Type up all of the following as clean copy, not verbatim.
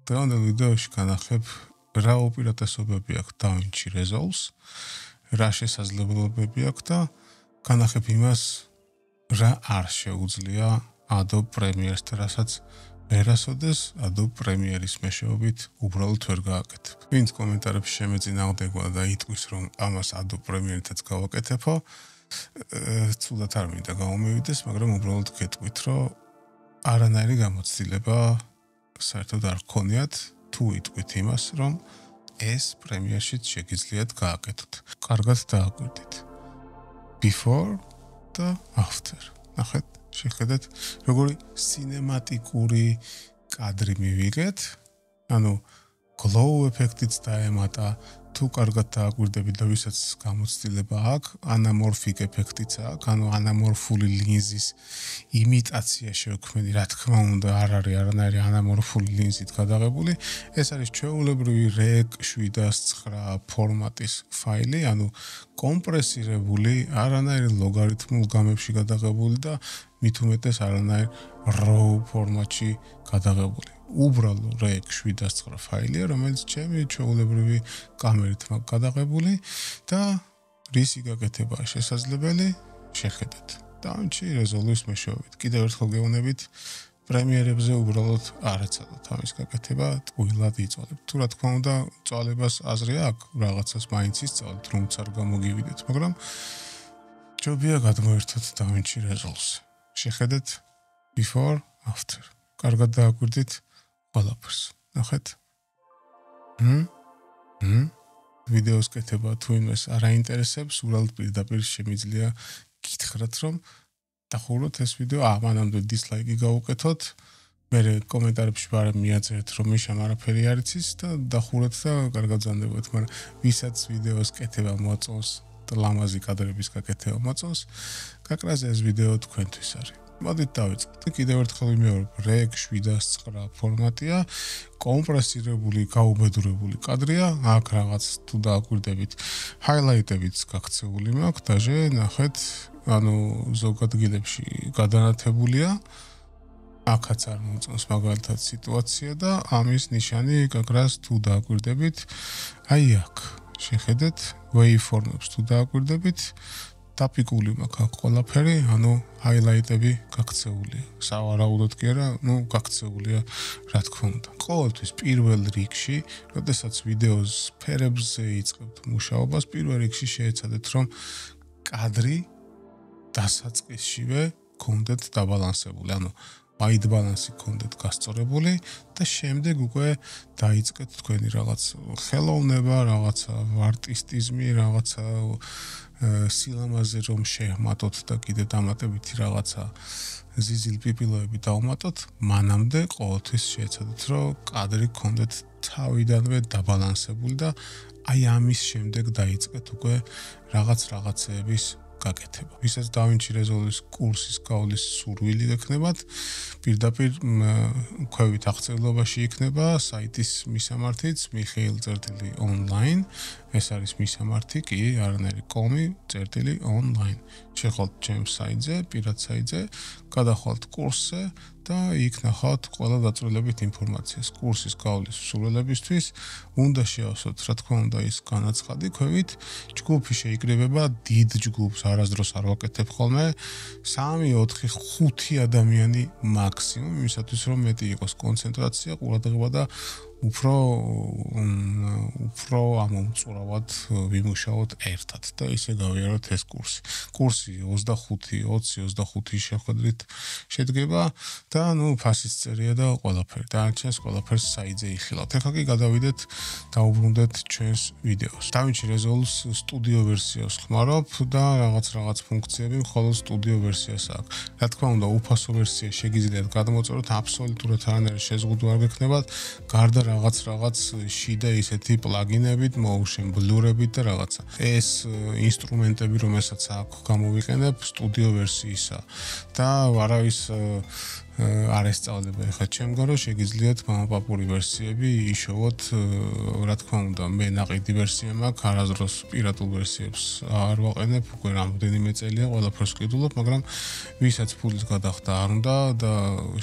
დღევანდელ ვიდეოში განახებ რა უპირატესობები აქვს DaVinci Resolve-ს, რა შესაძლებლობები აქვს და განახებ იმას, რა არ შეუძლია Adobe Premiere-ს, რასაც ვერასოდეს Adobe Premiere-ის მეშვეობით უბრალოდ ვერ გააკეთებ. ვინც კომენტარებში შემეწინააღმდეგება და იტყვის, რომ ამას Adobe Premiere-თაც გავაკეთებო, ცუდად არ მინდა გამომივიდეს, მაგრამ უბრალოდ გეტყვით, რომ არანაირი გამოცდილება საერთოდ არ გქონიათ თუ იტყვით იმას, რომ ეს Premiere-შიც შეგიძლიათ გააკეთოთ. კარგად დააკვირდით. Before და after. ნახეთ, შეხედეთ, როგორი სინემატიკური კადრი მივიღეთ, ანუ glow ეფექტიც დაემატა, თუ კარგად დააკვირდებით და ვისაც გამოცდილება აქვს, anamorphic ეფექტიც აქვს, ანუ anamorphული ლინზის იმიტაცია შევქმნი, რა თქმა უნდა, არ არის არანაირი anamorphული ლინზით გადაღებული. ეს არის ჩვეულებრივი REC 709 ფორმატის ფაილი, ანუ კომპრესირებული, არანაირი ლოგარითმულ გამებში გადაღებული და მით უმეტეს არანაირ RAW ფორმატში გადაღებული. უბრალო REC 709 ფაილია, რომელიც ჩემი ჩვეულებრივი კამერით მაქვს გადაღებული და რისი გაკეთებაა შესაძლებელი, შეხედეთ. DaVinci Resolve-ის მეშვეობით. კიდევ ერთხელ გეუბნებით, პრემიერებზე უბრალოდ არ ეცადოთ ამის გაკეთება, ტყუილად იწვალებთ. თუ რა თქმა უნდა, წვალებას აზრი აქვს, რაღაცას მაინც ისწავლეთ, რომ არ გამოგივიდეთ, მაგრამ ჯობია გადმოერთოთ DaVinci Resolve-ს. შეხედეთ before, after. კარგად დააკვირდით ყველაფერს. ნახეთ. ვიდეოს კეთება თუ იმას არ აინტერესებს, უბრალოდ პირდაპირ შემიძლია გითხრათ, რომ დახუროთ ეს ვიდეო, მანამდე დისლაიკი გაუკეთოთ, მერე კომენტარებში ვარ მიაწერეთ, რომ მიშამ არაფერი არ იცის და დახუროთ და კარგად ზანდებოთ, მაგრამ ვისაც ვიდეოს კეთება მოაწონს და ლამაზი კადრების გაკეთება მოაწონს, გაკრაზე ეს ვიდეო თქვენთვის არის. მოდით დავიწყოთ. კიდევ ერთხელ ვიმეორებ, REC 709 ფორმატია, კომპრესირებული, გაუბედურებული კადრია, აქ რაღაც თუ დააკვირდებით, ჰაილაიტებიც გაქცეული მაქვს, დაჟე ნახეთ, ანუ ზოგ ადგილებში გადანათებულია. აქაც არ მოწონს მაგალითად სიტუაცია და ამის ნიშანი გაკრას თუ დააკვირდებით, აი აქ. შეხედეთ, waveform-ებს თუ დააკვირდებით, ტაპიკული მაქვს ყველაფერი, ანუ ჰაილაიტები გაქცეულია. სავარაუდოდ კი არა, გაქცეულია, რა თქმა უნდა. ყოველთვის პირველ რიგში, როდესაც ვიდეოს სფერებზე იწყებთ მუშაობას, პირველ რიგში შეეცადეთ, რომ კადრი დასაწყისშივე გქონდეთ დაბალანსებული, ანუ white balance გქონდეთ გასწორებული და შემდეგ უკვე დაიწყეთ თქვენი რაღაც ხელოვნება, რაღაცა არტისტიზმი, რაღაცა სილამაზე რომ შეჰმატოთ და კიდე დამატებითი რაღაცა ზიზილ-პიპილოები დავუმატოთ, მანამდე ყოველთვის შეეცადეთ, რომ კადრი გქონდეთ თავიდანვე დაბალანსებული და აი ამის შემდეგ დაიწყეთ უკვე რაღაცეების გაკეთება. ვისაც DaVinci Resolve-ის კურსის გავლის სურვილი გექნებათ, პირდაპირ ქვევით აღწერილობაში იქნება საიტის მისამართიც mikhail.online. ეს არის მისამართი, კი, არანაირი com/online. შეხვალთ ჩემს საიტზე, პირად საიტზე, გადახვალთ კურსზე და იქ ნახავთ ყველა დაწვრილებით ინფორმაციას. კურსის გავლის სურვილებისთვის უნდა შეავსოთ, რა თქმა უნდა, ის განაცხადი ქვევით. ჯგუფი შეიკრიბება დიდ ჯგუფს, არასდროს არ ვაკეთებ ხოლმე 3, 4, 5 ადამიანი მაქსიმუმ, იმისათვის რომ მეტი იყოს კონცენტრაცია, ყურადღება და უფრო ამომწურავად ვიმუშაოთ ერთად და ისე გავიაროთ ეს კურსი. კურსი 25 შეხვედრით შედგება და ფასის წერია და ყველაფერი. დანარჩენს ყველაფერს საიტზე იხილავთ. ახლა კი გადავიდეთ, დაუბრუნდეთ ჩვენს ვიდეოს. DaVinci Resolve-ს სტუდიო ვერსიას ხმარობ და რაღაც ფუნქციები მხოლოდ სტუდიო ვერსიას აქვს. რა თქმა უნდა, უფასო ვერსია შეგიძლიათ გადმოწეროთ, აბსოლუტურად არანაირი შეზღუდვა არ გექნებათ, გარდა რაღაც შიდა ისეთი პლაგინებით, motion blur-ებით და რაღაცა. ეს ინსტრუმენტები, რომელსაც აქ გამოვიყენებ, სტუდიო ვერსიისა და არავის არ ესწავლება ეხლა ჩემგან რომ შეგიძლიათ გამაპაპური ვერსიები იშოვოთ რა თქმა უნდა მე ნაყიდი ვერსია მაქვს არასდროს პირატულ ვერსიებს არ ვაყენებ უკვე რამდენიმე წელია ყველაფერს ვკიდულობ მაგრამ ვისაც ფულის გადახდა არ უნდა და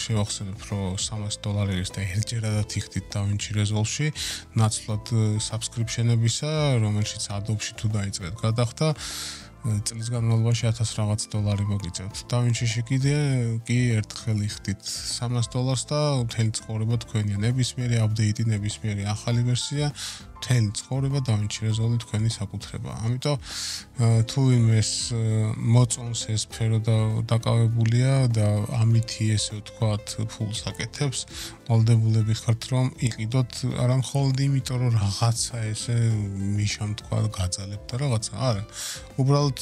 შევახსენებ რომ $300 და ერთჯერადად იხდით DaVinci Resolve-ში ნაცვლად subscription-ებისა რომელშიც Adobe-ში თუ დაიწყეთ გადახდა წლის განმავლობაში $1000 მოგიწევთ. DaVinci-ში კი ერთხელ იხდით $300 და მთელი ცხოვრება თქვენია. ნებისმიერი აპდეიტი, ნებისმიერი ახალი ვერსია, მთელი ცხოვრება DaVinci Resolve თქვენი საკუთრება. ამიტომ თუ იმეს მოწონს ეს სფერო და დაკავებულია და ამითი ესე ვთქვათ ფულს აკეთებს, ვალდებულები ხართ რომ იყიდოთ არა მხოლოდ იმიტომ რომ რაღაცა ესე მიშამ თქვა გაძალებთ და რაღაცა არა. უბრალოდ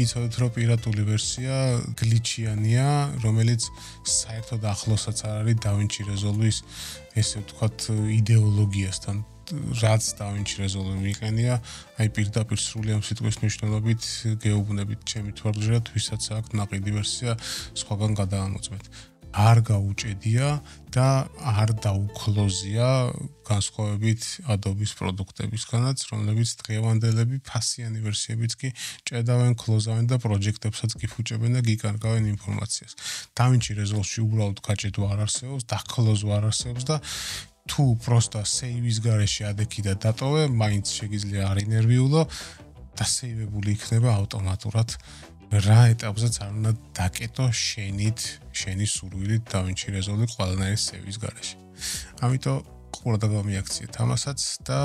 იცოდეთ რომ პირატული ვერსია გლიჩიანია, რომელიც საერთოდ ახლოსაც არ არის DaVinci Resolve-ის ესე ვთქვათ იდეოლოგიასთან რაც DaVinci Resolve მიყენია, აი პირდაპირ სრული ამ სიტყვის მნიშვნელობით გეუბნებით ჩემი თვალჯერად, ვისაც აქვს ნაყიდი ვერსია სხვაგან გადაამოწმეთ. არ გაუჭედია და არ დაუქლოზია განსხვავებით Adobe-ის პროდუქტებისგანაც, რომლებიც დღევანდელები ფასიანი ვერსიებიც კი ჭედავენ, ქლოზავენ და პროჯექტებსაც კი ფუჭებენ და გიკარგავენ ინფორმაციას. DaVinci Resolve-ში უბრალოდ გაჭედვა არ არსებობს, დაქლოზვა არ არსებობს და თუ პროსტა სეივის გარეშე ადექი და დატოვე, მაინც შეგიძლია არ ინერვიულო და სეივებული იქნება ავტომატურად რა ეტაპზეც არ უნდა დაკეტო შენი სურვილით DaVinci Resolve ყველანაირი სეივის გარეშე. ამიტომ ყურადღება გამიაქციეთ ამასაც და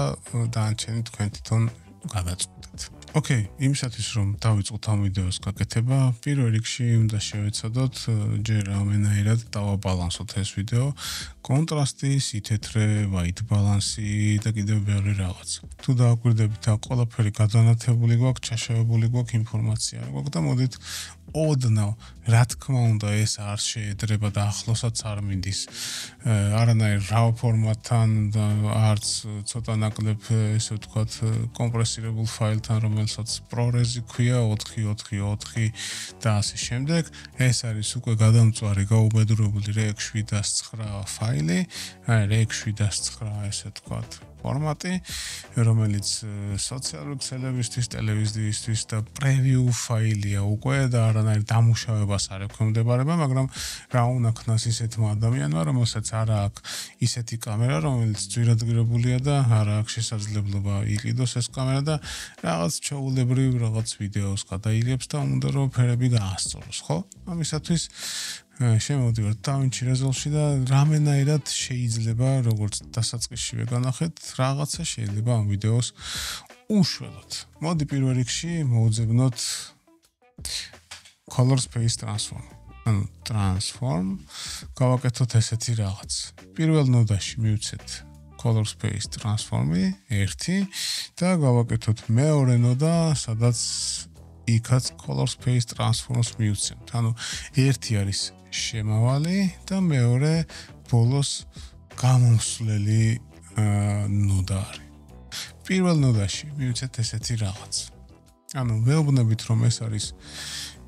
დაანჩენით თქვენ თვითონ გადაწყვეტეთ. Okay, იმისათვის რომ დავიწყოთ ამ ვიდეოს გაკეთება, პირველ რიგში უნდა შევეცადოთ ჯერ რამენაირად დავაბალანსოთ ეს ვიდეო, კონტრასტი, სითეთრე, white balance-ი და კიდევ ბევრი რაღაც. თუ დააკვირდებით, აქ ყველაფერი გადანათებული გვაქვს, ჩაშავებული გვაქვს ინფორმაცია, გვაქვს და მოდით ოდნავ, რა თქმა უნდა, ეს არ შეედრება და ახლოსაც არ მინდის. არანაირ RAW ფორმატთან და არც ცოტა ნაკლებ, ესე ვთქვათ, კომპრესირებულ ფაილთან, რომელსაც ProRes-ი ქვია 444 და ასე შემდეგ. ეს არის უკვე გადამწვარი გაუბედურებული Rec 709 ფაილი, Rec 709 ესე ვთქვათ, ფორმატი, რომელიც სოციალური ქსელებისთვის, ტელევიზიისთვის და preview ფაილია უკვე და არანაირ დამუშავებას არ ექვემდებარება, მაგრამ რა უნდა ქნას ისეთმა ადამიანმა, რომელსაც არ აქვს ისეთი კამერა, რომელიც ძვირადღირებულია და არ აქვს შესაძლებლობა იყიდოს ეს კამერა და რაღაც ჩაულებრივ რაღაც ვიდეოს გადაიღებს და უნდა რომ ფერები გაასწოროს, ხო? ამისათვის შემოვიდივართ DaVinci Resolve-ში და რამენაირად შეიძლება როგორც დასაწყისშივე განახეთ, რაღაცა შეიძლება ამ ვიდეოს უშველოთ. მოდი პირველ რიგში მოვძებნოთ Color Space Transform. ანუ Transform გავაკეთოთ ესეთი რაღაც. პირველ ნოდაში მივცეთ Color Space Transform-ი 1 და გავაკეთოთ მეორე ნოდა, სადაც იქაც Color Space Transform-ს მივცემთ. ანუ ერთი არის შემავალი და მეორე ბოლოს გამომსვლელი ნოდა არის. პირველ ნოდაში მივცეთ ესეთი რაღაც. ანუ ვეუბნებით რომ ეს არის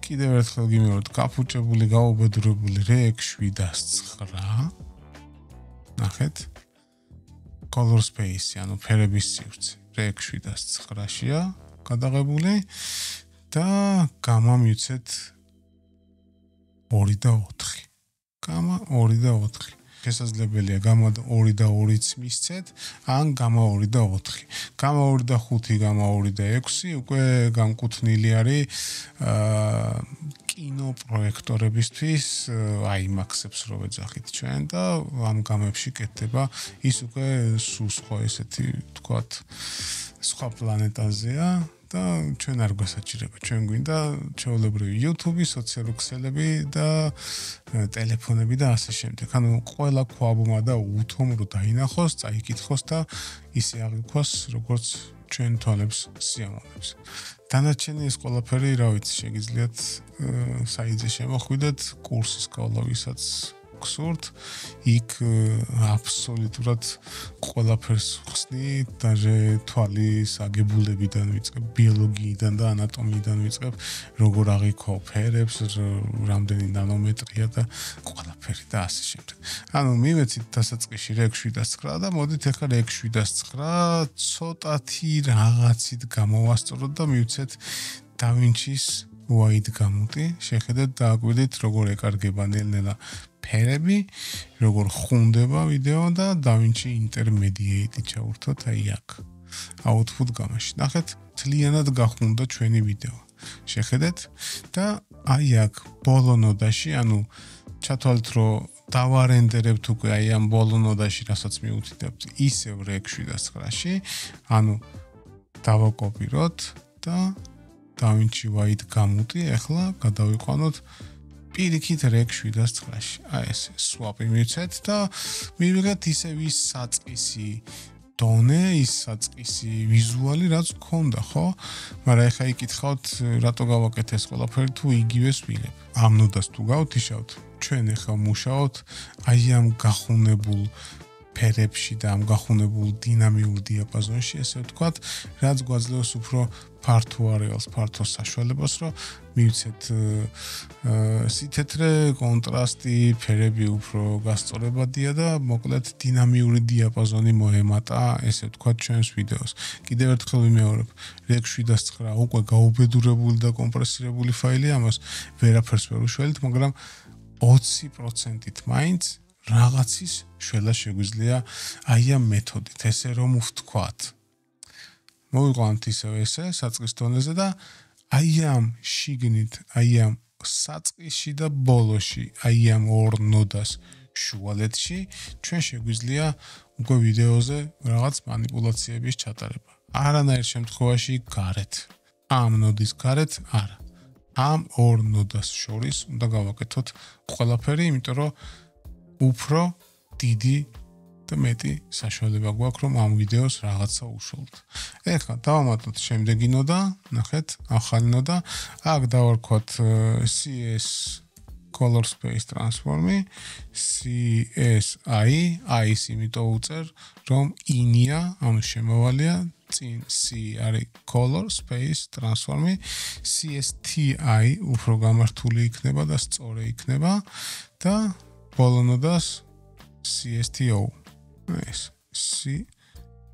კიდევ ერთხელ გიმეორებთ გაფუჭებული, გაუბედურებული Rec 709. ნახეთ. Color Space, ანუ ფერების სივრცე Rec 709-შია გადაღებული და გამა მივცეთ 2 და 4. გამა 2 და 4. შესაძლებელია გამა 2 და 2-ც მისცეთ, ან გამა 2 და 4. გამა 2 და 5, გამა 2 და 6 უკვე განკუთვნილი არის კინო პროექტორებისთვის, IMAX-ებს რო ვეძახით ჩვენ და ამ გამებში კეთდება ის უკვე სხვა ესეთი თქვათ სხვა პლანეტაზეა და ჩვენ არ გვასაჭირება. ჩვენ გვინდა ჩვეულებრივი YouTube-ი, სოციალური ქსელები და ტელეფონები და ასე შემდეგ. ანუ ყველა ქვაბმა და უთომ რო დაინახოს, წაიკითხოს და ისე აღიქვას, როგორც ჩვენ თვალებს სიამოვნებს. დანარჩენი ეს ყველაფერი, რა ვიცი, შეგიძლიათ საიტზე შემოხვიდეთ, კურსის გავლავისაც გსურთ, იქ აბსოლუტურად ყველაფერს ხსნი, даже თვალის აგებულებიდან ვიწყებ, ბიოლოგიიდან და ანატომიიდან ვიწყებ, როგორ აღიქვა ფერებს, რამდენი ნანომეტრია და ყველაფერი. ყველაფერი და ასე შემდეგ. ანუ მივეცით დასაწყისში Rec 709 და მოდით ახლა Rec 709 ცოტათი რაღაცით გამოვასწოროთ და მივცეთ DaVinci-s wide გამოტი. შეხედეთ და აკვირდით როგორ ეკარგება ნელ-ნელა ფერები, როგორ ხუნდება ვიდეო და DaVinci Intermediate ჩავურთოთ აი აქ. Output გამაში. ნახეთ, თლიანად გახუნდა ჩვენი ვიდეო. შეხედეთ და აი აქ ბოლო ნოდაში, ანუ ჩათვალეთ რომ დავარენდერებთ უკვე აი ამ ბოლო ნოდაში, რასაც მიუთითებთ ისევ Rec 709-ში, ანუ დავაკოპიროთ და DaVinci Wide გამოტი ახლა გადავიყვანოთ პირიქით Rec 709-ში. აი ესე swap-ი მივცეთ და მივიღეთ ისევ ის საწყისი დონე, ის საწყისი ვიზუალი, რაც გქონდა, ხო? მაგრამ ახლა იკითხავთ, რატო გავაკეთე ეს ყველაფერი თუ იგივეს ვიღებ. ამ ნოდას თუ გავთიშავთ, ჩვენ ახლა მუშაობთ აი ამ გახუნებულ ფერებში და ამ გახუნებულ დინამიურ დიაპაზონში, ესე ვთქვათ, რაც გვაძლევს უფრო ფართო არეალს, ფართო საშუალებას, რომ მივცეთ სითეთრე, კონტრასტი, ფერები უფრო გასწორებადია და მოკლედ დინამიური დიაპაზონი მოემატა, ესე ვთქვათ, ჩვენს ვიდეოს. კიდევ ერთხელ ვიმეორებ, Rec 709 უკვე გაუბედურებული და კომპრესირებული ფაილია, ამას ვერაფერს ვერ უშველით, მაგრამ 20%-ით მაინც რაღაცის შველა შეგვიძლია აი ამ მეთოდით, ესე რომ ვთქვათ. მოვიყვანთ ისევ ესე საწყის დონეზე და აი ამ შიგნით, აი ამ საწყისში და ბოლოში, აი ამ ორ ნოდას შუალედში ჩვენ შეგვიძლია უკვე ვიდეოზე რაღაც მანიპულაციების ჩატარება. არანაირ შემთხვევაში გარეთ. ამ ნოდის გარეთ არა. ამ ორ ნოდას შორის უნდა გავაკეთოთ ყველაფერი, იმიტომ რომ უფრო დიდი და მეტი საშუალება გვაქვს, რომ ამ ვიდეოს რაღაცა უშველთ. ეხლა დავამატოთ შემდეგი ნოდა, ნახეთ, ახალი ნოდა. აქ დავარქვათ CS Color Space Transform-ი, CSI, I-ს იმიტომ უწერ, რომ I-ია, ანუ შემოვალია, წინ C არის Color Space Transform-ი, CSTI უფრო გამართული იქნება და სწორი იქნება და ბოლო ნოდას CSTO. ეს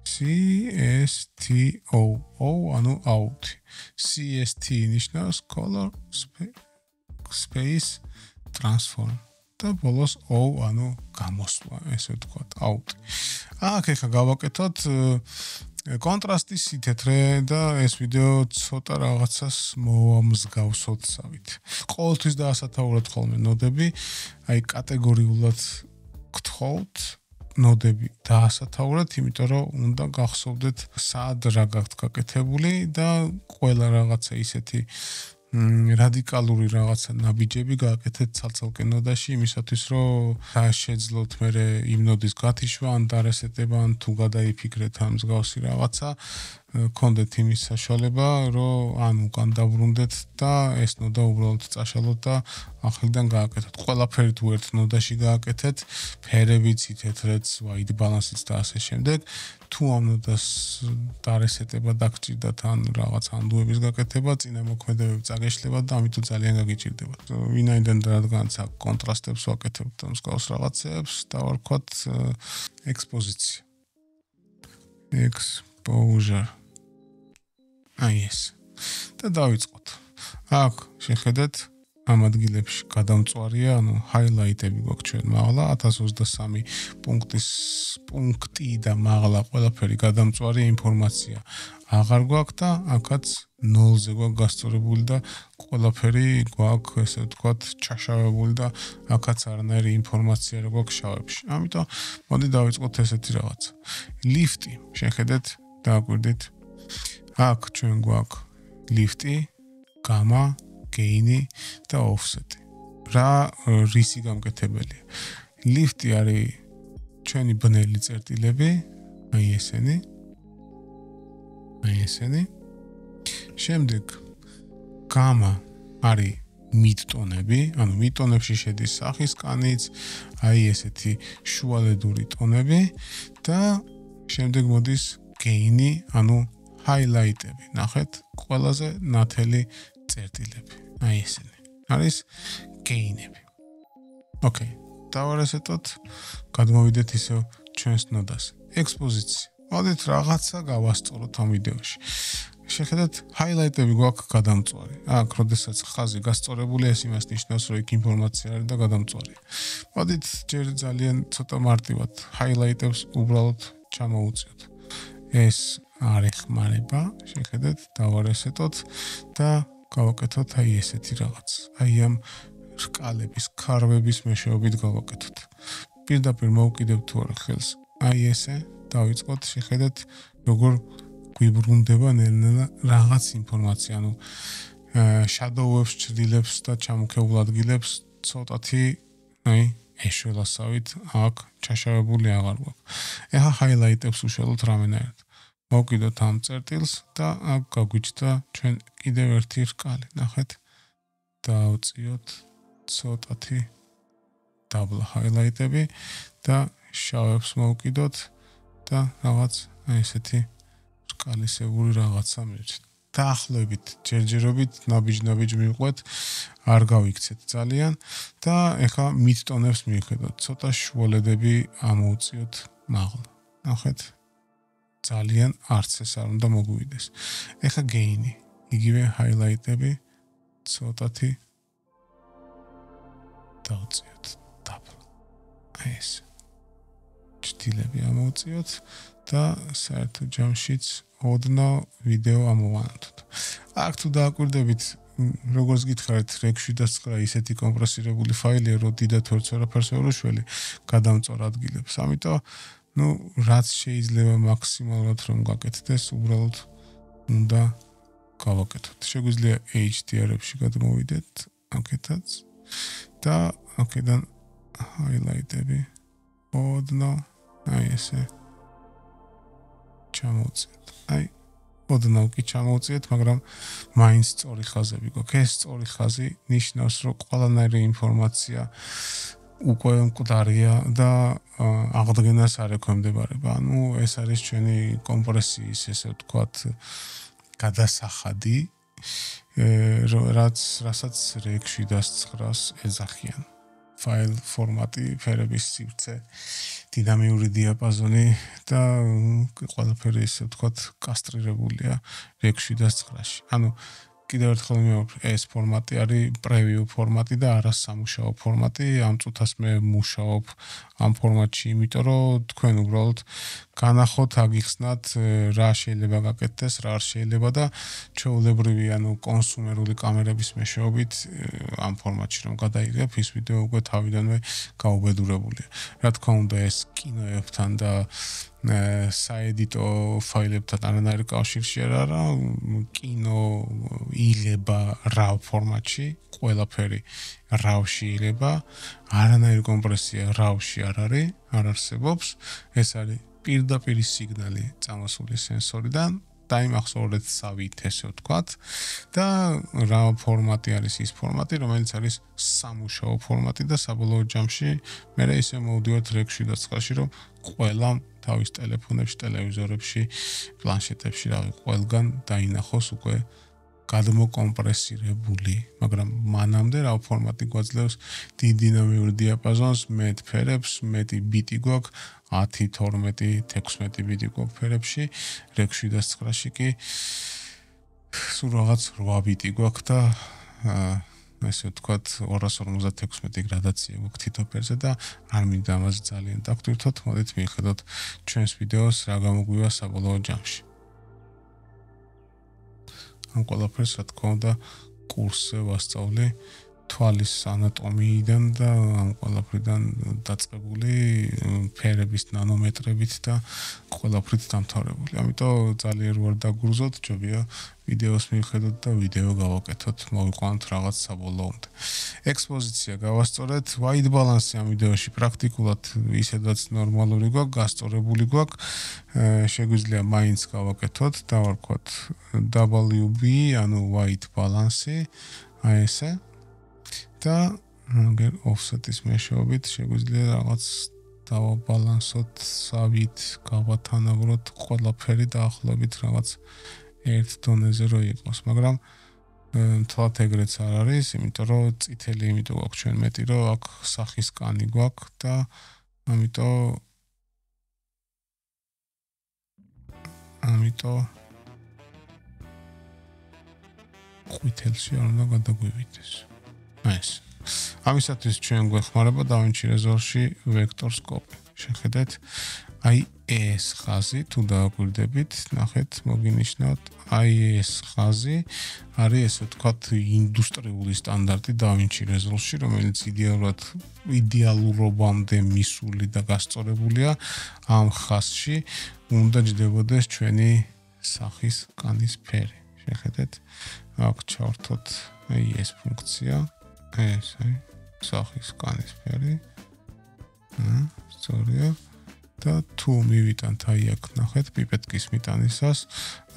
CSTO, ანუ out. CST ნიშნავს Color Space Transform. და ბოლოს O, ანუ გამოსვლა, ესე ვთქვათ, out. აქ ახლა გავაკეთოთ კონტრასტის სითეთრე და ეს ვიდეო ცოტა რაღაცას მოვამსგავსოთ სავით. ყოველთვის დაასათაუროთ ხოლმე ნოდები, აი კატეგორიულად გთხოვთ ნოდები დაასათაუროთ, იმიტომ რომ უნდა გახსოვდეთ სად რა გაქვთ გაკეთებული და ყველა რაღაცა ისეთი რადიკალური რაღაცა ნაბიჯები გააკეთეთ ცალ-ცალკე ნოდაში, იმისათვის რომ შეძლოთ მერე იმ ნოდის გათიშვა, ან დარესეტება, ან თუ გადაიფიქრეთ ამ მსგავსი რაღაცა, გქონდეთ იმის საშუალება, რომ ან უკან დაბრუნდეთ და ეს ნოდა უბრალოდ წაშალოთ და ახლიდან გააკეთოთ. ყველაფერი თუ ერთ ნოდაში გააკეთეთ, ფერებიც, თეთრიც, white balance-იც და ასე შემდეგ. თუ ამ ნოდას დარესეტება დაგჭირდათ ან რაღაც ანდუების გაკეთება, წინა მოქმედებები წაგეშლებათ და ამიტომ ძალიან გაგიჭირდებათ. ვინაიდან რადგანაც აქ კონტრასტებს ვაკეთებთ და მსგავს რაღაცებს, დავარქვათ ექსპოზიცია. Exposure. აი ეს. და დავიწყოთ. აქ შეხედეთ ამ ადგილებში გადამწვარია, ანუ ჰაილაიტები გვაქვს ჩვენ მაღლა 1023 პუნქტი და მაღლა ყველაფერი გადამწვარი ინფორმაცია აღარ გვაქვს და აქაც 0-ზე გვაქვს გასწორებული და ყველაფერი გვაქვს, ესე ვთქვათ, ჩაშავებული და აქაც არანაირი ინფორმაცია არ გვაქვს შავებში. ამიტომ მოდი დავიწყოთ ესეთი რაღაც. ლიფტი, შეხედეთ, დააკვირდით. აქ ჩვენ გვაქვს ლიფტი, გამა, გეინი და ოფსეტი. რა რისი გამკეთებელია? ლიფტი არის ჩვენი ბნელი წერტილები, აი ესენი. აი ესენი. შემდეგ გამა არის მიდტონები, ანუ მიდტონებში შედის სახის კანიც, აი ესეთი შუალედური ტონები და შემდეგ მოდის გეინი, ანუ ჰაილაიტები. ნახეთ, ყველაზე ნათელი წერტილები. აი ესენი. არის გეინები. ოკეი. დავარესეტოთ, გადმოვიდეთ ისევ ჩვენს ნოდას. ექსპოზიცია. მოდით რაღაცა გავასწოროთ ამ ვიდეოში. შეხედეთ, ჰაილაიტები გვაქვს გადამწვარი. აქ, როდესაც ხაზი გასწორებულია, ეს იმას ნიშნავს, რომ იქ ინფორმაცია არის და გადამწვარია. მოდით ჯერ ძალიან ცოტა მარტივად ჰაილაიტებს უბრალოდ ჩამოუწიოთ. ეს არ ეხმარება, შეხედეთ, დავარესეტოთ და გავაკეთოთ აი ესეთი რაღაც. აი ამ რკალების, ქარვების მეშვეობით გავაკეთოთ. პირდაპირ მოვკიდებთ თუ არა ხელს. აი ესე დავიწყოთ, შეხედეთ, როგორ გვიბრუნდება ნელ-ნელა რაღაც ინფორმაცია, ანუ შადოუებს, ჭრილებს და ჩამოქებულ ადგილებს ცოტათი, აი, ეშველასავით აქ ჩაშავებული აღარ გვაქვს. ეხა ჰაილაიტებს უშველოთ რამენაირად. მოვკიდოთ ამ წერტილს და აქ გაგვიჩნდა ჩვენ კიდევ ერთი რკალი. ნახეთ. დავწიოთ ცოტათი დაბლა ჰაილაიტები და შავებს მოვკიდოთ და რაღაც აი ესეთი რკალისებური რაღაცა მივჭით. დაახლოებით, ჯერჯერობით ნაბიჯ-ნაბიჯ მივყვეთ, არ გავიქცეთ ძალიან და ეხა მიდტონებს მივხედოთ. ცოტა შუალედები ამოუწიოთ მაღლა. ნახეთ. ძალიან არც ეს არ უნდა მოგვივიდეს. ეხა გეინი, იგივე ჰაილაიტები ცოტათი დავწიოთ დაბლა. აი ეს. ჭრილები ამოუწიოთ და საერთო ჯამშიც ოდნავ ვიდეო ამოვანათოთ. აქ თუ დააკვირდებით, როგორც გითხარით, REC 709 ისეთი კომპრესირებული ფაილია, რომ დიდად ვერც არაფერს ვერ უშველი გადამწვარ ადგილებს. ამიტომ, რაც შეიძლება მაქსიმალურად რომ გაკეთდეს, უბრალოდ უნდა გავაკეთოთ. შეგვიძლია HDR-ებში გადმოვიდეთ, აქეთაც და აქედან ჰაილაიტები ოდნავ აი ესე ჩამოვწიოთ. აი, ოდნავ კი ჩამოვწიოთ, მაგრამ მაინც სწორი ხაზები გვაქვს. ეს სწორი ხაზი ნიშნავს, რომ ყველანაირი ინფორმაცია უკვე მკვდარია და აღდგენას არ ექვემდებარება. ანუ ეს არის ჩვენი კომპრესიის, ესე ვთქვათ, გადასახადი, რასაც REC 709-ს ეძახიან. ფაილ ფორმატი, ფერების სივრცე, დინამიური დიაპაზონი და ყველაფერი ისე ვთქვათ კასტრირებულია REC 709-ში. ანუ კიდევ ერთხელ მივაქვს, ეს ფორმატი არის პრევიუ ფორმატი და არა სამუშაო ფორმატი. ამ წუთას მე მუშაობ ამ ფორმატში, იმიტომ რომ თქვენ უბრალოდ განახოთ, აგიხსნათ, რა შეიძლება გაკეთდეს, რა არ შეიძლება და ჩვეულებრივი, ანუ კონსუმერული კამერების მეშვეობით ამ ფორმატში რომ გადაიღებ, ის ვიდეო უკვე თავიდანვე გაუბედურებულია. რა თქმა უნდა, ეს კინოებთან და საედიტო ფაილებთან არანაირი კავშირი არ არა, კინო იღება RAW ფორმატში, ყველაფერი RAW-ში იღება, არანაირი კომპრესია RAW-ში არ არის, არ არსებობს. ეს არის პირდაპირ სიგნალი წამოსული სენსორიდან, დაიმახსოვრეთ სავით, ესე ვთქვათ, და RAW ფორმატი არის ის ფორმატი, რომელიც არის სამუშაო ფორმატი და საბოლოო ჯამში მე ისე მოვდივართ REC 709-ში, რომ ყველამ თავის ტელეფონებში, ტელევიზორებში, პლანშეტებში, ყველგან დაინახოს უკვე გადმოკომპრესირებული, მაგრამ მანამდე RAW ფორმატი გვაძლევს დიდ დინამიურ დიაპაზონს, მეტ ფერებს, მეტი ბიტი გვაქვს, 10, 12, 16 ბიტი გვაქვს ფერებში, REC 709-ში კი სულ რაღაც 8 ბიტი გვაქვს და ესე ვთქვათ 256 გრადაცია გვაქვს თითო ფერზე და არ მინდა ამას ძალიან დაგვტვირთოთ, მოდით მივხედოთ ჩვენს ვიდეოს რა გამოგვივა საბოლოო ჯამში. ამ ყველაფერს რა თქმა უნდა კურსზე ვასწავლი თვალის ანატომიიდან და ამ ყველაფრიდან დაწყებული ფერების ნანომეტრებით და ყველაფრით დამთავრებული. ამიტომ ძალიან ვარ დაგურზოთ, ჯობია ვიდეოს მივხედოთ და ვიდეო გავაკეთოთ, მოვიყვანოთ რაღაც საბოლოოდ. ექსპოზიცია გავასწორეთ, white balance ამ ვიდეოში პრაქტიკულად ისედაც ნორმალური გვაქვს, გასწორებული გვაქვს. შეგვიძლია მაინც გავაკეთოთ, დავარქვათ WB, ანუ white balance, აი ესე. და offset-ის მეშვეობით შეგვიძლია რაღაც დავაბალანსოთ, სავით გავათანაბროთ ყველაფერი დაახლოებით რაღაც ერთ დონეზე რო იყოს, მაგრამ თვალთ ეგრეც არ არის, იმიტომ რომ წითელი იმიტომ გვაქვს ჩვენ მეტი, რომ აქ სახის კანი გვაქვს და ამიტომ ყვითელში არ უნდა გადაგვივიდეს. ეს. ამისათვის ჩვენ გვეხმარება DaVinci Resolve-ში vector scope. შეხედეთ, აი ეს ხაზი თუ დააკვირდებით, ნახეთ, მოგინიშნავთ, აი ეს ხაზი არის ესე ვთქვათ ინდუსტრიული სტანდარტი DaVinci Resolve-ში, რომელიც იდეალურობამდე მისული და გასწორებულია ამ ხაზში უნდა ჯდებოდეს ჩვენი სახის კანის ფერი. შეხედეთ, აქ ჩავართოთ აი ეს ფუნქცია, ეს აი სახის კანის ფერი. სწორია. და თუ მივიტანთ აი აქ ნახეთ პიპეტკის მიტანისას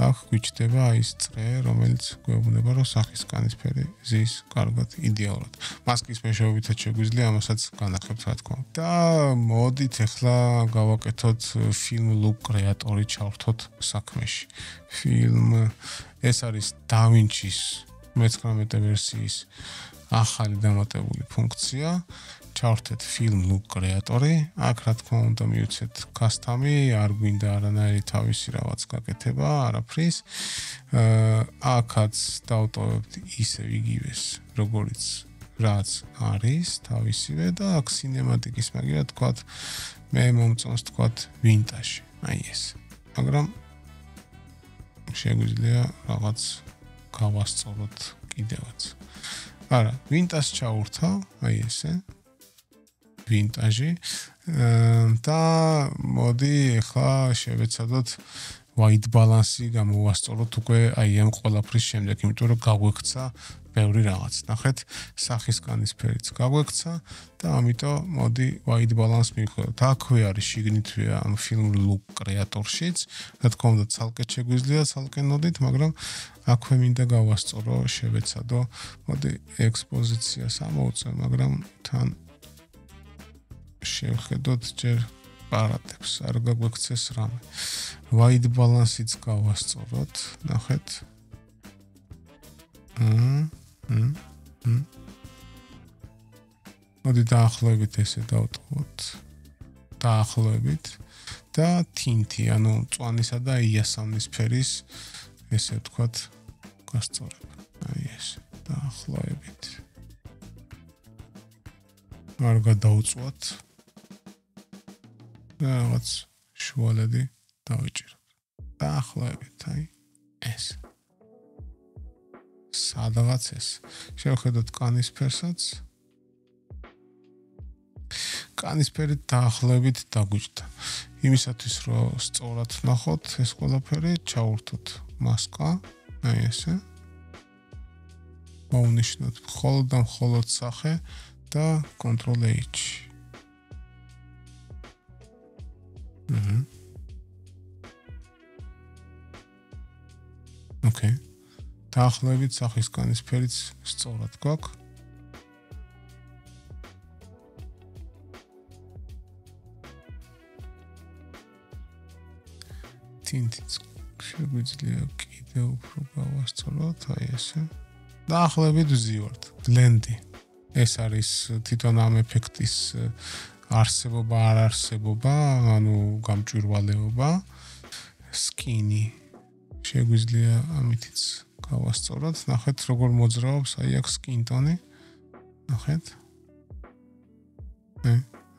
აქ გვიჩდება აი ეს წრე რომელიც გვეუბნება რომ სახის კანის ფერი ზის კარგად იდეალურად მასკის მეშვეობითაც შეგვიძლია ამასაც განახებთ რა თქმა უნდა და მოდით ახლა გავაკეთოთ film look creator-ი ჩავრთოთ საქმეში film ეს არის DaVinci-ს 19 ვერსიის ახალი დამატებული ფუნქცია ჩავრთეთ film look creator-ი, აქ რა თქმა უნდა მივცეთ custom-ი, არ გვინდა არანაირი თავისი რაღაც გაკეთება, არაფრის. აქაც დავტოვებთ ისევ იგივეს, როგორც რაც არის, თავისივე და აქ cinematic-ის მაგერა თქვათ, მე მომწონს თქვათ vintage, აი ეს. მაგრამ შეგვიძლია რაღაც გავასწოროთ კიდევაც. არა, vintage ჩავრთავ, აი ესე. vintage და მოდი ახლა შევეცადოთ white balance-ი გამოვასწოროთ უკვე აი ამ ყველაფრის შემდეგ, იმიტომ რომ გაგვექცა ბევრი რაღაც. ნახეთ, სახის კანის ფერიც გაგვექცა და ამიტომ მოდი white balance მივხვდეთ. აქვე არის შიგნითვე ამ film look creator-შიც, რა თქმა უნდა, ცალკე შეგვიძლია ცალკე ნოდით, მაგრამ აქვე მინდა გავასწორო, შევეცადო. მოდი ექსპოზიციას ამოვწევ, მაგრამ თან შევხედოთ ჯერ პარატებს, არ გაგვექცეს რამე. white balance-იც გავასწოროთ, ნახეთ. მოდი დაახლოებით ესე დავტოვოთ. დაახლოებით და tint-ი, ანუ მწვანისა და იასამნის ფერის ესე ვთქვათ გასწორება. აი ეს დაახლოებით. არ გადაუწვათ. რაღაც შუალედი დავიჭიროთ. დაახლოებით, აი ეს. სადღაც ეს. შევხედოთ კანის ფერსაც. კანის ფერი დაახლოებით დაგვიჭდა. იმისათვის რომ სწორად ვნახოთ ეს ყველაფერი, ჩავურთოთ მასკა, აი ესე. მოვნიშნოთ მხოლოდ და მხოლოდ სახე და Ctrl H. Okay. დაახლოებით სახის კანის ფერიც სწორად გვაქვს. tint-იც შეგვიძლია კიდევ უფრო გავასწოროთ, აი ესე. დაახლოებით ვზივართ. blend-ი. ეს არის თვითონ ამ ეფექტის არსებობა, არ არსებობა, ანუ გამჭვირვალეობა. skin-ი შეგვიძლია ამითიც გავასწოროთ. ნახეთ როგორ მოძრაობს, აი აქ skin tone-ი. ნახეთ.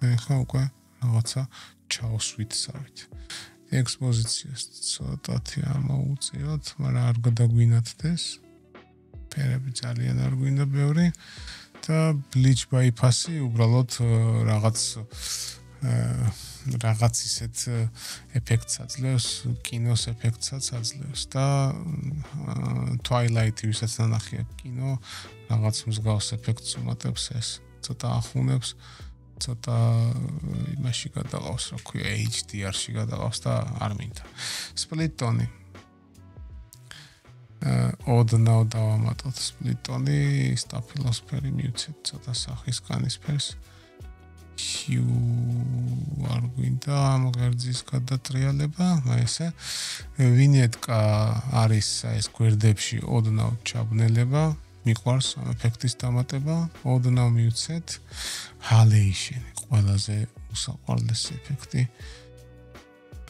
ახლა უკვე რაღაცა ჩავსვით. ექსპოზიციას ცოტათი ამოუწიოთ, მაგრამ არ გადაგვინათდეს. ფერები ძალიან არ გვინდა ბევრი და bleach bypass-ი უბრალოდ რაღაც ისეთ ეფექტს აძლევს, კინოს ეფექტსაც აძლევს და Twilight-ი ვისაც ნახია კინო, რაღაც მსგავს ეფექტს უმატებს ეს. ცოტა ახუნებს, ცოტა იმაში გადაყავს, რა ქვია, HDR-ში გადაყავს და არ მინდა. Split tone-ი. ოდნავ დავამატოთ split tone-ი, სტაფილოს ფერი მივცეთ, ცოტა სახის კანის ფერს. არ გვინდა ამ ღერძის გადატრიალება, ესე ვინეტკა არის ეს გვერდებში ოდნავ ჩაბნელება, მიყვარს ამ ეფექტის დამატება, ოდნავ მივცეთ halation ყველაზე უსაყვარლესი ეფექტი.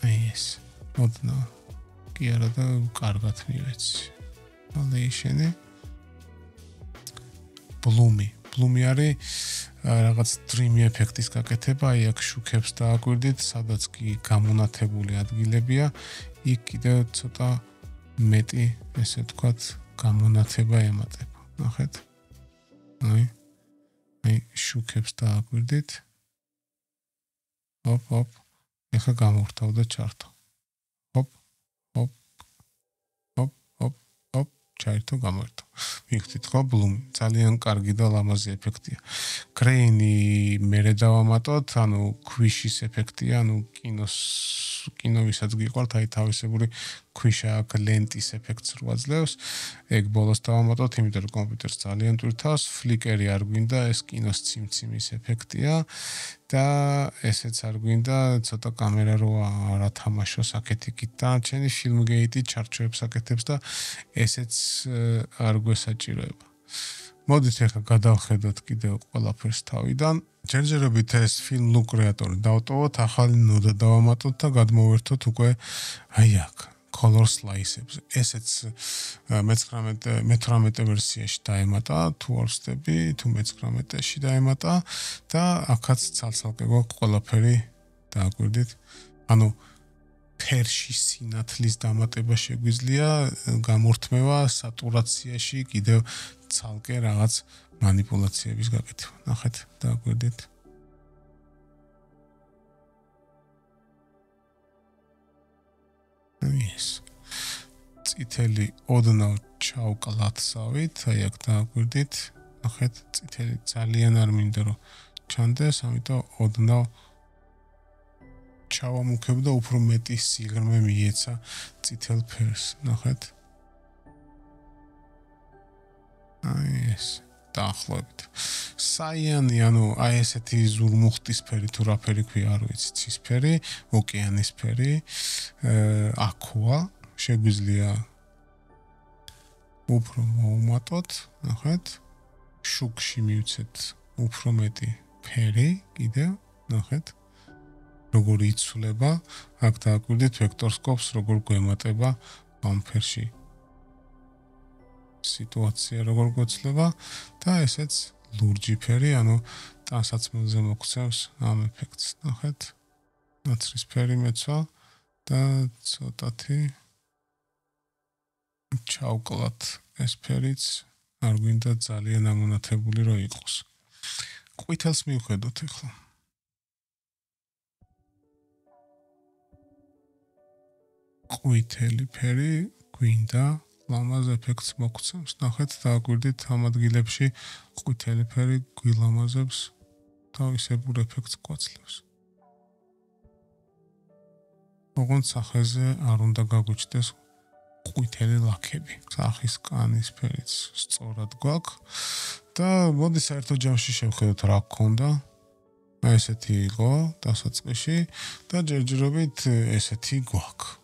ეს ოდნავ კი არა და კარგად მივეცი. halation Bloom არის რაღაც dreamy ეფექტის გაკეთება, აი აქ შუქებს დააკვირდით, სადაც კი გამონათებული ადგილებია, იქ კიდევ ცოტა მეტი, ესე ვთქვათ, გამონათება ემატება. ნახეთ? აი შუქებს დააკვირდით. hop. ეხლა გამორთავ და ჩართო. hop. ჩაერთო გამორთო. მივხვდით ხო ბლუმი ძალიან კარგი და ლამაზი ეფექტია. კრეინი მერე დავამატოთ, ანუ ქვიშის ეფექტია, ანუ კინოვისაც გიყვართ, აი თავისებური ქვიშა აქ ლენტის ეფექტს რო აძლევს. ეგ ბოლოს დავამატოთ, იმიტომ რომ კომპიუტერს ძალიან ტვირთავს. ფლიკერი არ გვინდა, ეს კინოს ციმციმის ეფექტია და ესეც არ გვინდა, ცოტა კამერა რო არ ათამაშოს აქეთ-იქით და ჩვენი ფილმგეიტი ჩარჩოებს აკეთებს და ესეც არ გვესაჭიროება. მოდით ახლა გადავხედოთ კიდევ ყველაფერს თავიდან. ჯერჯერობით ეს film look creator-ი დავტოვოთ, ახალი ნოდა დავამატოთ და გადმოვერთოთ უკვე აი აქ color slice-ებს. ესეც მე-18 ვერსიაში დაემატა, თუ არ ვცდები, თუ მე-19-ში დაემატა და აქაც ცალ-ცალკე გვაქვს ყველაფერი დააკვირდით. ანუ ფერში სინათლის დამატება შეგვიძლია, გამორთმევა სატურაციაში კიდევ ცალკე რაღაც манипуляციების გაკეთება. ნახეთ, დააკვირდით. ეს წითელი ოდნავ ჩავკლათსავით, აი აქ დააკვირდით. ნახეთ, წითელი ძალიან არ მინდა რომ ჩანდეს, ამიტომ ოდნავ ჩავამუქებ და უფრო მეტი სიღრმე მიეცა წითელ ფერს. ნახეთ. აი ეს დაახლოებით. საიანი, ანუ აი ესეთი ზურმუხტისფერი თუ რა ფერი ქვია, არ ვიცი, ცისფერი, ოკეანისფერი, აქვა, შეგვიძლია უფრო მოუმატოთ, ნახეთ. შუქში მივცეთ უფრო მეტი ფერი, კიდევ, ნახეთ. როგორ იცვლება, აქ დააკვირდით ვექტორსკოპს, როგორ გვემატება ამ ფერში. სიტუაცია როგორ გვეცლება და ესეც ლურჯი ფერი, ანუ ტანსაცმელზე მოგვცემს ამ ეფექტს. ნახეთ. ნაცრისფერი მეცვა და ცოტათი ჩავკლათ ეს ფერიც არ გვინდა ძალიან ამონათებული რომ იყოს. ყვითელს მივხედოთ ახლა. ყვითელი ფერი გვინდა ლამაზ ეფექტს მოგვცემს. ნახეთ, დააკვირდით ამ ადგილებში ყვითელი ფერი გვილამაზებს თავისებურ ეფექტს გვაძლევს. ოღონდ სახეზე არ უნდა გაგვიჩნდეს ყვითელი ლაქები. სახის კანის ფერიც სწორად გვაქვს და მოდი საერთო ჯამში შევხედოთ რა გქონდა. ესეთი იყო დასაწყისში და ჯერჯერობით ესეთი გვაქვს.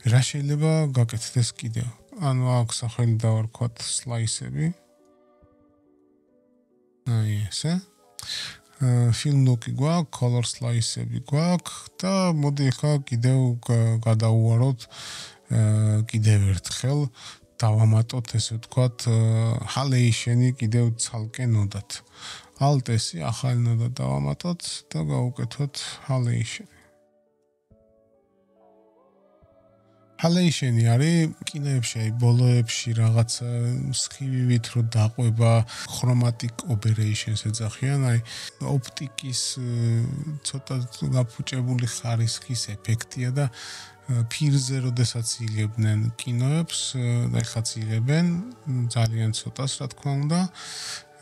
რა შეიძლება გაკეთდეს კიდევ? ანუ აქ სახელი დავარქვათ slice-ები. აი ესე. film look-ი გვაქვს, color slice-ები გვაქვს და მოდი ახლა კიდევ გადავუაროთ კიდევ ერთხელ დავამატოთ ესე ვთქვათ halation-ი კიდევ ცალკე ნოდად. Alt-S-ი ახალი ნოდა დავამატოთ და გავუკეთოთ halation. halation-ი არის კინოებში, ბოლოებში რაღაც სხივივით რო დაყვება, chromatic aberrations ეძახიან, აი ოპტიკის ცოტა გაფუჭებული ხარისხის ეფექტია და ფირზე როდესაც იღებდნენ კინოებს და ეხლაც იღებენ ძალიან ცოტას რა თქმა უნდა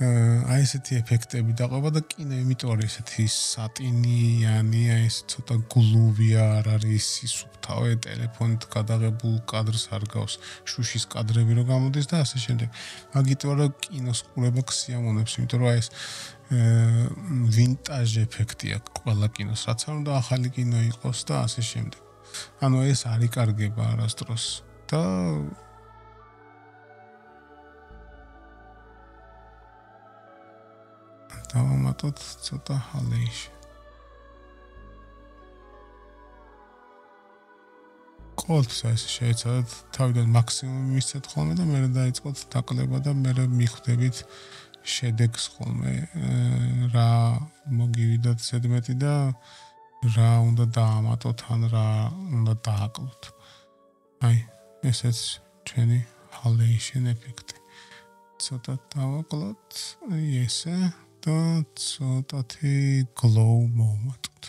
აი ესეთი ეფექტები დაყვება და კინო იმიტომ არის ესეთი სატინიანი, აი ეს ცოტა გლუვია არ არის სისუფთავე, ტელეფონით გადაღებულ კადრს არ გავს, შუშის კადრები რო გამოდის და ასე შემდეგ. მაგიტო რა კინოს ყურება ქსიამონებს, იმიტომ რომ აი ეს ვინტაჟ ეფექტი აქვს ყველა კინოს, რაც არ უნდა ახალი კინო იყოს და ასე შემდეგ. ანუ ეს არ იკარგება არასდროს და დავამატოთ ცოტა ჰალეიში. ყოველთვის ეს შეეცადეთ თავიდან მაქსიმუმი მისცეთ ხოლმე და მერე დაიწყოთ დაკლება და მერე მიხვდებით შედეგს ხოლმე რა მოგივიდათ ზედმეტი და რა უნდა დაამატოთ ან რა უნდა დააკლოთ. აი ესეც ჩვენი halation ეფექტი. ცოტა დავაკლოთ, აი ესე და ცოტათი glow მოვმატოთ.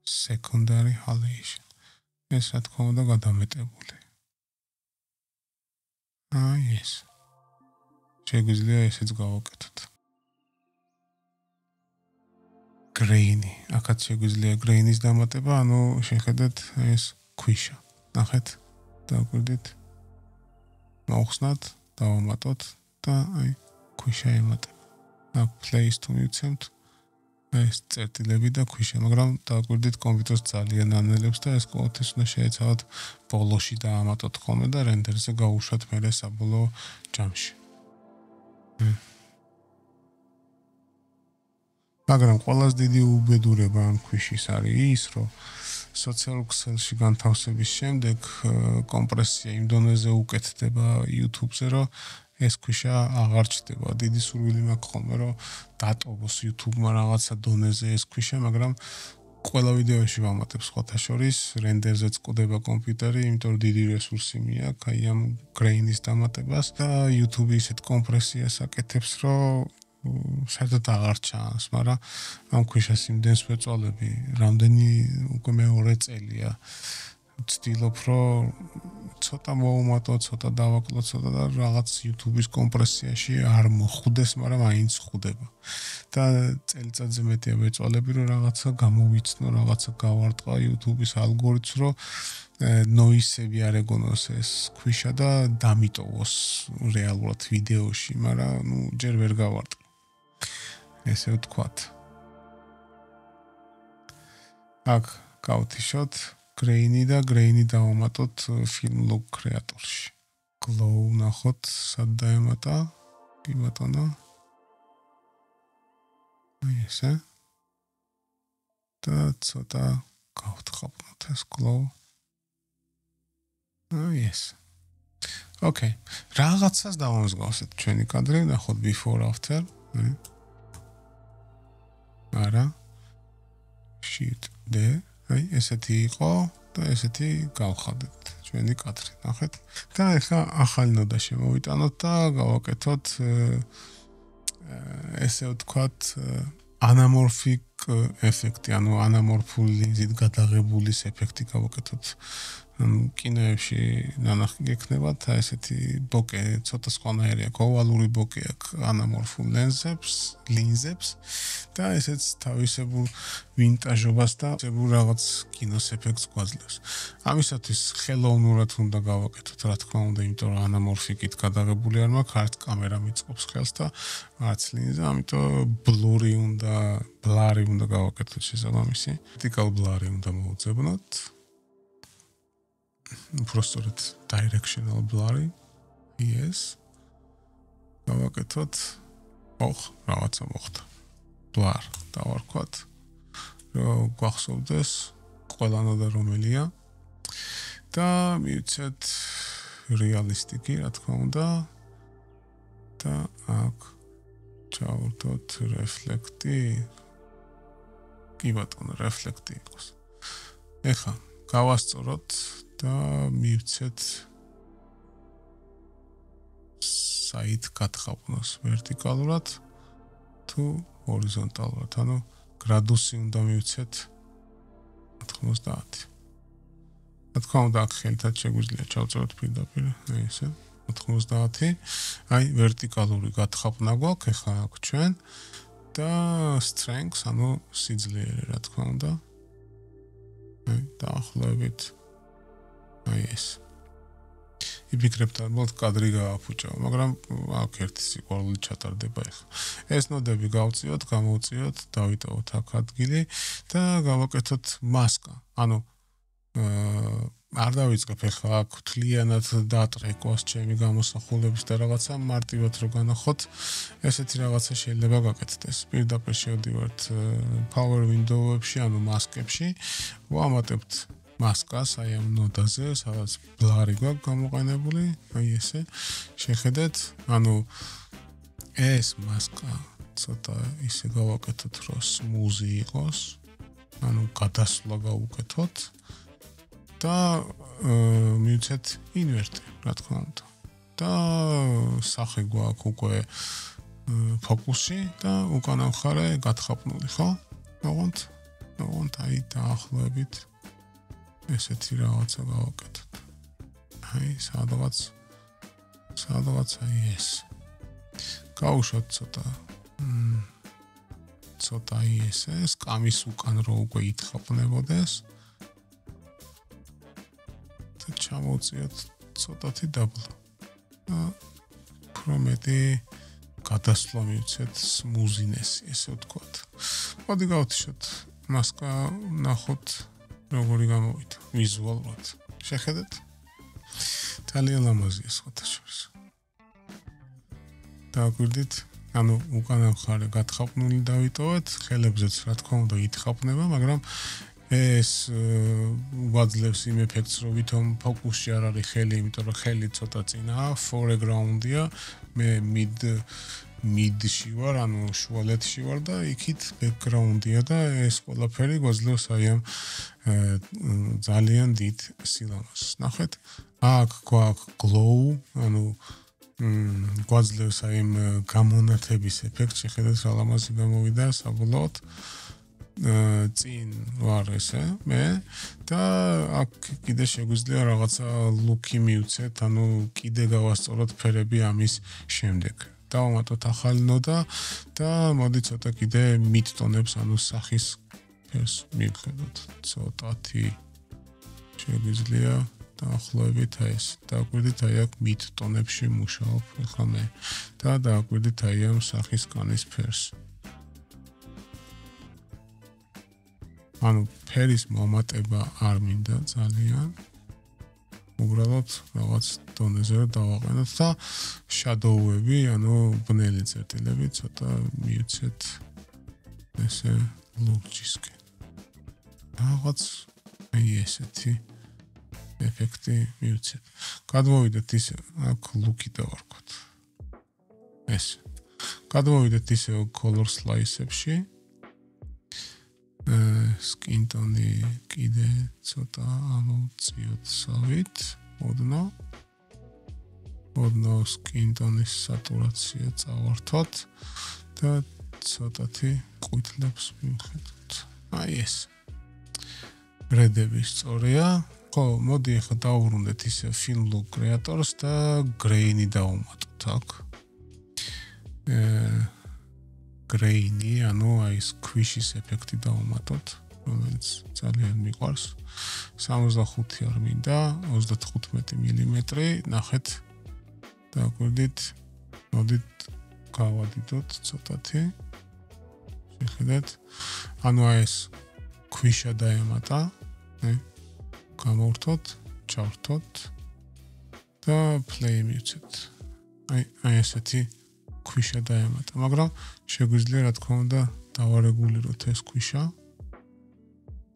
Secondary halation. ეს რა თქმა უნდა გადამეტებული. აი ეს. შეგვიძლია ესეც გავაკეთოთ. Grainy. აქაც შეგვიძლია grain-ის დამატება, ანუ შეხედეთ ეს ქვიშა. ნახეთ? დავგვირდით. მოხსნათ, დავამატოთ და აი ქვიშა ემატება. აქ play-ს თუ მივცემთ, ეს წერტილები და ქვიშა, მაგრამ დავგვირდით კომპიუტერს ძალიან ანელებს და ეს ყოველთვის უნდა შეეცადოთ ბოლოში დაამატოთ ხოლმე და რენდერზე გაუშვათ მერე საბოლოო ჯამში. მაგრამ ყველაზე დიდი უბედურება ამ ქვიშის არის ის, რომ social ქსელში განთავსების შემდეგ კომპრესია იმ დონეზე უკეთდება YouTube-ზე, რომ ეს ქვიშა აღარ ჩდება. დიდი სურვილი მაქვს ხოლმე, რომ დატოვოს YouTube-მა რაღაცა დონეზე ეს ქვიშა, მაგრამ ყველა ვიდეოში ვამატებ სხვათა შორის, რენდერზე წყვდება კომპიუტერი, იმიტომ რომ დიდი რესურსი მიაქვს აი ამ grain-ის დამატებას და YouTube ისეთ კომპრესიას აკეთებს, რომ საერთოდ აღარ ჩანს, მაგრამ ამ ქვიშას იმდენს ვეწვალები, რამდენი უკვე მეორე წელია. ვცდილობ, რომ ცოტა მოვუმატო, ცოტა დავაკლო, ცოტა და რაღაც YouTube-ის კომპრესიაში არ მოხვდეს, მაგრამ აინც ხვდება. და წელიწადზე მეტია ვეწვალები, რომ რაღაცა გამოვიცნო, რაღაცა გავარტყა YouTube-ის ალგორითმს, რომ ნოისები არ ეგონოს ეს ქვიშა და დამიტოვოს რეალურად ვიდეოში, მაგრამ ნუ ჯერ ვერ გავარტყა. ესე ვთქვათ. აქ გავთიშოთ grain-ი და grain-ი დავამატოთ film log creator-ში. Glow ნახოთ, სად დაემატა? კი ბატონო. აი ესე. და ცოტა გავთხოვნოთ ეს glow. აი ეს. Okay. რაღაცას დავამსგავსეთ ჩვენი კადრი, ნახოთ before after. არა. Shift D. აი ესეთი იყო და ესეთი გავხადეთ ჩვენი კადრი, ნახეთ? და ეხლა ახალი ნოდა შემოვიტანოთ და გავაკეთოთ ესე ვთქვათ anamorphic ეფექტი, ანუ ანამორფული ლინზით გადაღებული ეფექტი გავაკეთოთ. კინოებში ნანახი გექნებათ, ესეთი ბოკე ცოტა სხვანაირი აქვს, ოვალური ბოკე აქვს ანამორფულ ლინზებს და ესეც თავისებურ ვინტაჟობას და თავისებურ რაღაც კინოს ეფექტს გვაძლევს. ამისათვის ხელოვნურად უნდა გავაკეთოთ, რა თქმა უნდა, იმიტომ რომ ანამორფიკით გადაღებული არ მაქვს, არც კამერა მიწყობს ხელს და არც ლინზა, ამიტომ blurry უნდა გავაკეთოთ შესაბამისი. vertical blurry უნდა მოვუძებნოთ. Prostred directional blurry. Yes. გავაკეთოთ. რაღაცა მოხდა. Blur დავარქვათ. რომ გვახსოვდეს ყველა ნოდა რომელია. და მივცეთ realistic-ი, რა თქმა უნდა. და აქ ჩავորդოთ reflect-ი. კი ბატონო, reflect-ი იყოს. ეხლა გავასწოროთ და მივცეთ side გათხოვნოს ვერტიკალურად თუ ჰორიზონტალურად, ანუ გრადუსი უნდა მივცეთ 90. რა თქმა უნდა, აქ ხელთაც შეგვიძლია ჩავწეროთ პირდაპირ, აი ესე. 90. აი ვერტიკალური გათხაპნა გვაქვს ახლა აქ ჩვენ და strength, ანუ სიძლიერე, რა თქმა უნდა. აი დაახლოებით აი ეს. იფიქრებთ, რომ კადრი გააფუჭო, მაგრამ აქ ერთი სიყვარული ჩატარდება ახლა. ეს ნოდები გავწიოთ, გამოვწიოთ, დავიტოვოთ აქ ადგილი და გავაკეთოთ მასკა. ანუ არ დავიწყებ ახლა აქ თლიანად დატრეკოს ჩემი გამოსახულების და რაღაცა მარტივად რო განახოთ, ესეთი რაღაცა შეიძლება გაკეთდეს. პირდაპირ შევდივართ power window-ებში, ანუ მასკებში, ვამატებთ მასკას აი ამ ნოდაზე, სადაც ბლარი გვაქვს გამოყენებული, აი ესე. შეხედეთ, ანუ ეს მასკა ცოტა ისე გავაკეთოთ, რომ smooth იყოს, ანუ გადასვლა გავუკეთოთ და მივცეთ ინვერტი, რა თქმა უნდა. და სახე გვაქვს უკვე ფოკუსში და უკანა მხარე გათხაპნული, ხო? მოგონთ აი დაახლოებით ესეთი რაღაცა გავაკეთოთ. აი სადღაც აი ეს. გავუშვათ ცოტა აი ესე, სკამის უკან რო უკვე ითხრობნებოდეს. და ჩამოვწიოთ ცოტათი დაბლა. და პრომეტი გადასვლა მივცეთ smoothness-ი, ესე ვთქვათ. მოდი გავთიშოთ მასკა, ნახოთ როგორი გამოვიდა ვიზუალურად. შეხედეთ? ძალიან ლამაზია სხვათა შორის. დააკვირდით, ანუ უკანა მხარე გათხაპნული დავიტოვეთ, ხელებზეც რა თქმა უნდა ითხრობნება, მაგრამ ეს გვაძლევს იმ ეფექტს, რომ ვითომ ფოკუსში არ არის ხელი, იმიტომ რომ ხელი ცოტა წინაა, foreground-ია, მე mid-ში ვარ, ანუ შუალეთში ვარ და იქით background-ია და ეს ყველაფერი გვაძლევს აი ამ ძალიან დიდ სილამაზს. ნახეთ, აქ გვაქვს glow, ანუ გვაძლევს აი ამ გამონათების ეფექტს, შეხედეთ რა ლამაზი გამოვიდა საბოლოოდ. წინ ვარ ესე მე და აქ კიდე შეგვიძლია რაღაცა ლუკი მივცეთ, ანუ კიდე გავასწოროთ ფერები ამის შემდეგ. დავამატოთ ახალი ნოდა და მოდი ცოტა კიდე მიდტონებს, ანუ სახის ფერს მივხედოთ. ცოტათი შეგვიძლია დაახლოებით აი ეს. დააკვირდით, აი აქ მიდტონებში მუშაობ ახლა მე და დააკვირდით აი ამ სახის კანის ფერს. ანუ ფერის მომატება არ მინდა ძალიან. უბრალოდ რაღაც დონეზე დავაყენოთ და shadow-ები, ანუ ბნელი წერტილები ცოტა მივცეთ ესე ლურჯისკენ. რაღაც აი ესეთი ეფექტი მივცეთ. გადმოვიდეთ ისე, აქ ლუკი დავარქვათ. ეს. გადმოვიდეთ ისე color slice-ებში. skin tone კიდე ცოტა ამოვწიოთ სავით, ოდნო skin tone-ის სატურაცია წავართოთ და ცოტათი ყვითლებს მივხედოთ. აი ეს. რედები სწორია. ხო, მოდი ახლა დავუბრუნდეთ ისე film look creators და grain-ი დავუმატოთ აქ. grain-ი, ანუ აი ეს ქვიშის ეფექტი დავუმატოთ, რომელიც ძალიან მიყვარს. 65 არ მინდა, 35 მმ, ნახეთ. დააკვირდით, მოდით გავადიდოთ ცოტათი. შეხედეთ. ანუ აი ეს ქვიშა დაემატა, გამოვრთოთ, ჩავრთოთ და play მივცეთ. აი ესეთი ქვიშა დაემატა, მაგრამ შეგვიძლია რა თქმა უნდა დავარეგულიროთ ეს ქვიშა.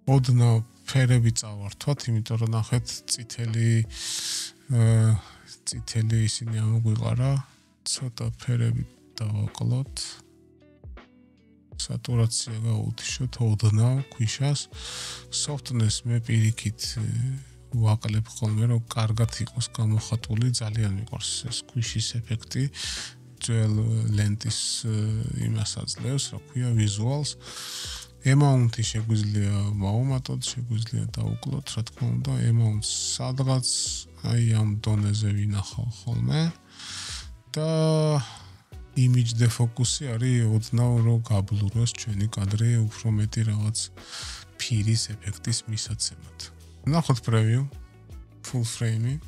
ოდნავ ფერები წავართვათ, იმიტომ რომ ნახეთ წითელი ისინი ამოგვიყარა, ცოტა ფერები დავაკლოთ. სატურაცია გავუთიშოთ ოდნავ ქვიშას. softness მე პირიქით ვაკლებ ხოლმე, რომ კარგად იყოს გამოხატული, ძალიან მიყვარს ეს ქვიშის ეფექტი. ძველ ლენტის იმას აძლევს, რა ქვია, visuals. amount-ი შეგვიძლია მოვუმატოთ, შეგვიძლია დავუკლოთ, რა თქმა უნდა, amount სადღაც აი ამ დონეზე ვინახავ ხოლმე და image defocus-ი არის ოდნავ რომ გაბლუროს ჩვენი კადრი უფრო მეტი რაღაც ფირის ეფექტის მისაცემად. ნახოთ preview full frame-ი.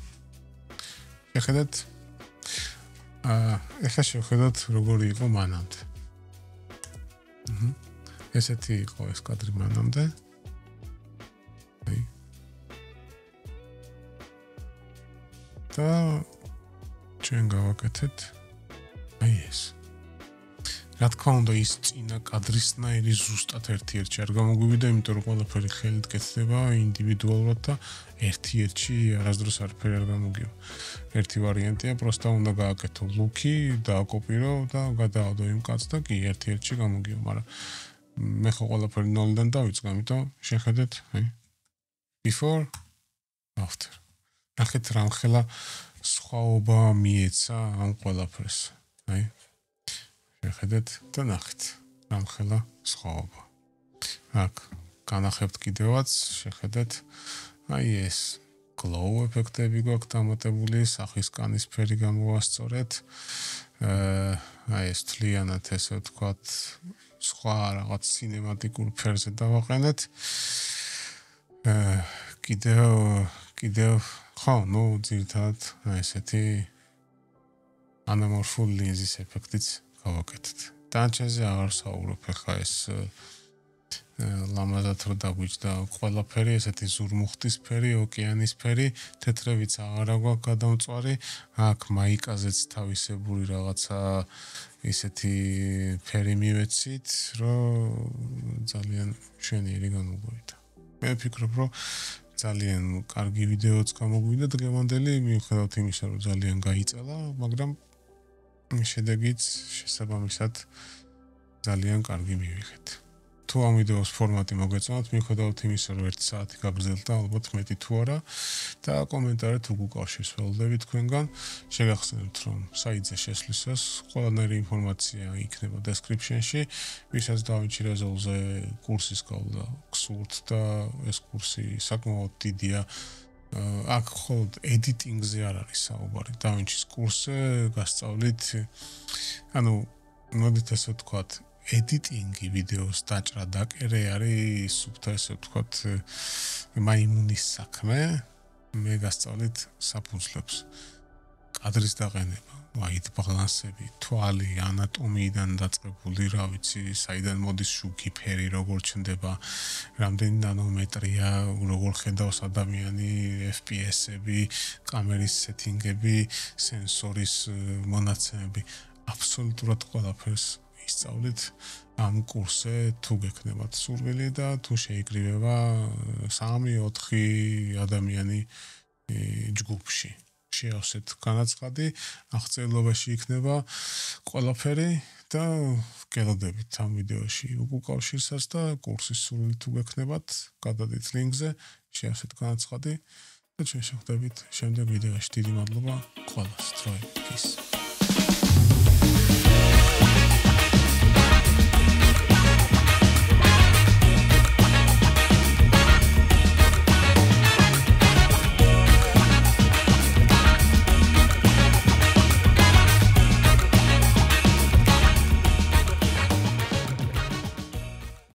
შეხედეთ ეხლა შევხედოთ როგორი იყო მანამდე. ესეთი იყო ეს კადრი მანამდე. და ჩვენ გავაკეთეთ აი ეს. რა თქმა უნდა ის წინა კადრისნაირი ზუსტად ერთ-ერთში არ გამოგვივიდა, იმიტომ რომ ყველაფერი ხელით კეთდება ინდივიდუალურად და ერთ-ერთში არასდროს არაფერი არ გამოგივა. ერთი ვარიანტია, პროსტა უნდა გააკეთო ლუკი, დააკოპირო და გადაავდო იმ კაცს და კი ერთ-ერთში გამოგივა, მაგრამ მე ხო ყველაფერი ნოლიდან დავიწყე, ამიტომ შეხედეთ, აი before after. ნახეთ რამხელა სხვაობა მიეცა ამ ყველაფერს. აი შეხედეთ და ნახეთ რამხელა სხვაობა. აქ განახებთ კიდევაც, შეხედეთ, აი ეს glow ეფექტები გვაქვს დამატებული, სახის კანის ფერი გამოვასწორეთ. აი ეს თლიანად ესე ვთქვათ, სხვა რაღაც სინემატიკურ ფერზე დავაყენეთ. კიდევ ხო, ნუ ძირითადად ესეთი anamorphic lens-ის ეფექტიც გავაკეთეთ. დანარჩენზე აღარ საუბრობ, ახლა ეს ლამაზად რო დაგვიჭდა ყველაფერი, ესეთი ზურმუხტისფერი, ოკეანისფერი, თეთრებიც აღარ აქვს გადამწვარი, აქ მაიკაზეც თავისებური რაღაცა ისეთი ფერი მივეცით, რომ ძალიან მშვენიერი გამოგვივიდა. მე ვფიქრობ, რომ ძალიან კარგი ვიდეოც გამოგვივიდა დღევანდელი, მიუხედავად იმისა, რომ ძალიან გაიწელა, მაგრამ შედეგიც შესაბამისად ძალიან კარგი მივიღეთ. თუ ამ ვიდეოს ფორმატი მოგეწონათ, მიუხედავად იმისა, რომ 1 საათი გაგრძელდა, ალბათ მეტი თუ არა და კომენტარით უკავშირს ველოდებით თქვენგან. შეგახსენებთ, რომ საიტზე შესვლისას ყველანაირი ინფორმაცია იქნება description-ში, ვისაც დავინჩი რეზოლზე კურსის გავლა გსურთ და ეს კურსი საკმაოდ დიდია. აქ მხოლოდ editing-ზე არ არის საუბარი. დავინჩის კურსზე გასწავლით, ანუ მოდით ასე ვთქვათ, editing-ი ვიდეოს დაჭრა დაკერე არის სუფთა ესე ვთქვათ მაიმუნის საქმე. მე გასწავლით საფუძვლებს. კადრის დაყენება, white balance-ები, თვალი, ანატომიიდან დაწყებული, რა ვიცი, საიდან მოდის შუქი, ფერი, როგორ ჩნდება, რამდენი ნანომეტრია, როგორ ხედავს ადამიანი, FPS-ები, კამერის სეტინგები, სენსორის მონაცემები, აბსოლუტურად ყველაფერს ისწავლით ამ კურსზე, თუ გექნებათ სურვილი და თუ შეიკრიბება 3-4 ადამიანი ჯგუფში. შეავსეთ განაცხადი, აღწერილობაში იქნება ყველაფერი და გელოდებით ამ ვიდეოში უკავშირსაც და კურსის სურვილი თუ გექნებათ, გადადით ლინკზე, შეავსეთ განაცხადი და ჩვენ შევხვდებით შემდეგ ვიდეოში. დიდი მადლობა ყველას. Peace.